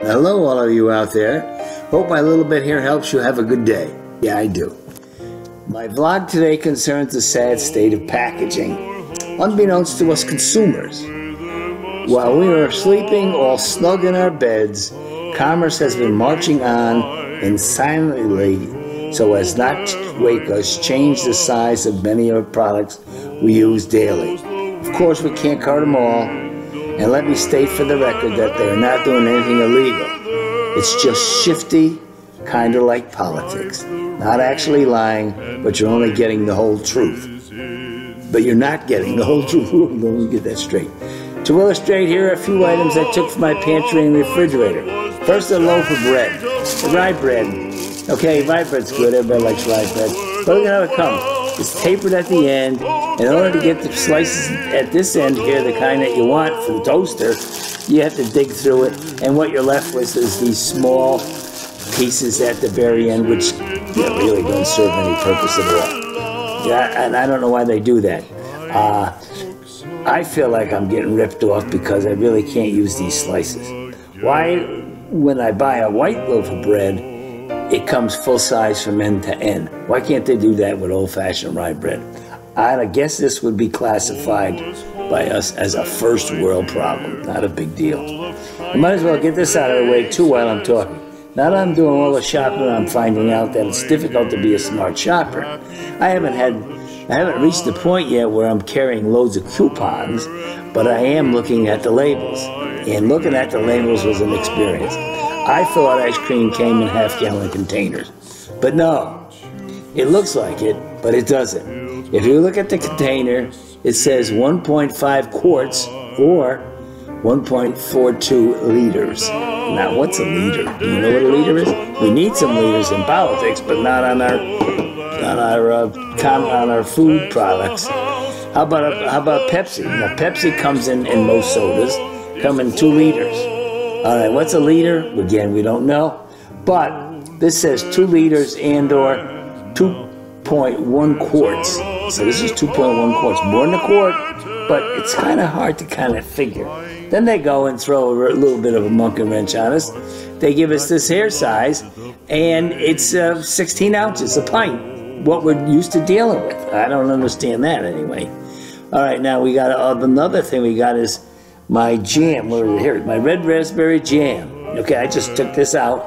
Hello, all of you out there. Hope my little bit here helps you have a good day. Yeah, I do. My vlog today concerns the sad state of packaging, unbeknownst to us consumers. While we are sleeping all snug in our beds, commerce has been marching on and silently, so as not to wake us, change the size of many of the products we use daily. Of course, we can't cover them all, and let me state for the record that they're not doing anything illegal. It's just shifty, kind of like politics. Not actually lying, but you're only getting the whole truth. But you're not getting the whole truth. Let me get that straight. To illustrate, here are a few items I took from my pantry and refrigerator. First, a loaf of bread. Rye bread. Okay, rye bread's good. Everybody likes rye bread. But look at how it comes. It's tapered at the end. In order to get the slices at this end here, the kind that you want for the toaster, you have to dig through it. And what you're left with is these small pieces at the very end, which really don't serve any purpose at all. Yeah, and I don't know why they do that. I feel like I'm getting ripped off because I really can't use these slices. Why, when I buy a white loaf of bread, it comes full size from end to end? Why can't they do that with old-fashioned rye bread? I guess this would be classified by us as a first world problem, not a big deal. I might as well get this out of the way too while I'm talking. Now that I'm doing all the shopping, I'm finding out that it's difficult to be a smart shopper. I haven't reached the point yet where I'm carrying loads of coupons, but I am looking at the labels. And looking at the labels was an experience. I thought ice cream came in half-gallon containers. But no, it looks like it, but it doesn't. If you look at the container, it says 1.5 quarts or 1.42 liters. Now, what's a liter? Do you know what a liter is? We need some liters in politics, but not on our food products. How about Pepsi? Now, Pepsi comes in most sodas, come in 2 liters. All right, what's a liter? Again, we don't know. But this says 2 liters and or 2.1 quarts. So this is 2.1 quarts, more than a quart, but it's kind of hard to kind of figure. Then they go and throw a little bit of a monkey wrench on us. They give us this hair size, and it's 16 ounces, a pint, what we're used to dealing with. I don't understand that anyway. All right, now we got another thing we got is my jam. Well, here, my red raspberry jam. Okay, I just took this out.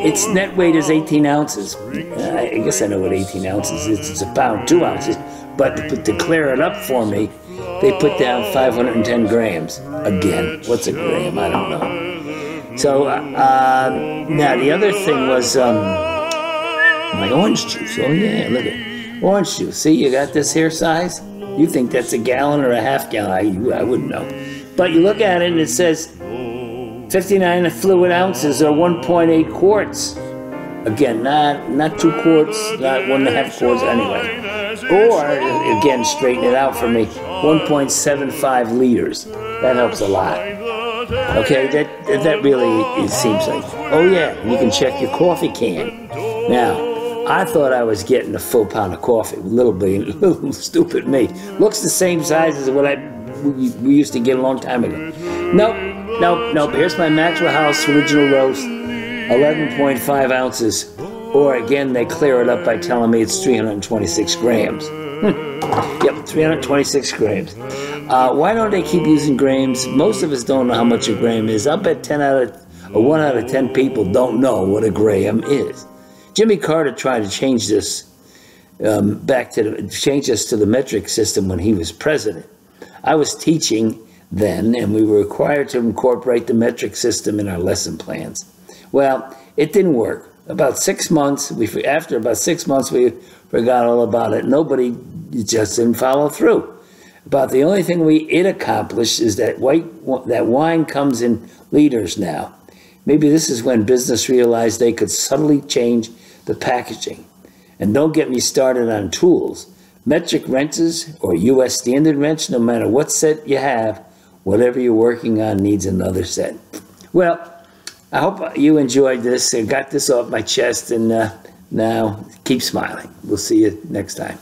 Its net weight is 18 ounces. I guess I know what 18 ounces is. It's a pound, 2 ounces. But to clear it up for me, they put down 510 grams. Again, what's a gram? I don't know. So, now the other thing was my orange juice. Oh yeah, look at orange juice. See, you got this here size? You think that's a gallon or a half gallon? I wouldn't know. But you look at it and it says 59 fluid ounces or 1.8 quarts. Again, not 2 quarts, not 1.5 quarts anyway. Or, again, straighten it out for me, 1.75 liters. That helps a lot. Okay, that really, it seems like. Oh yeah, you can check your coffee can. Now, I thought I was getting a full pound of coffee. Little stupid me. Looks the same size as what we used to get a long time ago. Nope. Here's my Maxwell House Original Roast, 11.5 ounces. Or again, they clear it up by telling me it's 326 grams. Yep, 326 grams. Why don't they keep using grams? Most of us don't know how much a gram is. I'll bet 1 out of 10 people don't know what a gram is. Jimmy Carter tried to change this change us to the metric system when he was president. I was teaching then, and we were required to incorporate the metric system in our lesson plans. Well, it didn't work. After about 6 months, we forgot all about it. Nobody just didn't follow through. About the only thing it accomplished is that wine comes in liters now. Maybe this is when business realized they could subtly change the packaging. And don't get me started on tools. Metric wrenches or U.S. standard wrench, no matter what set you have, whatever you're working on needs another set. Well, I hope you enjoyed this and got this off my chest, and now keep smiling. We'll see you next time.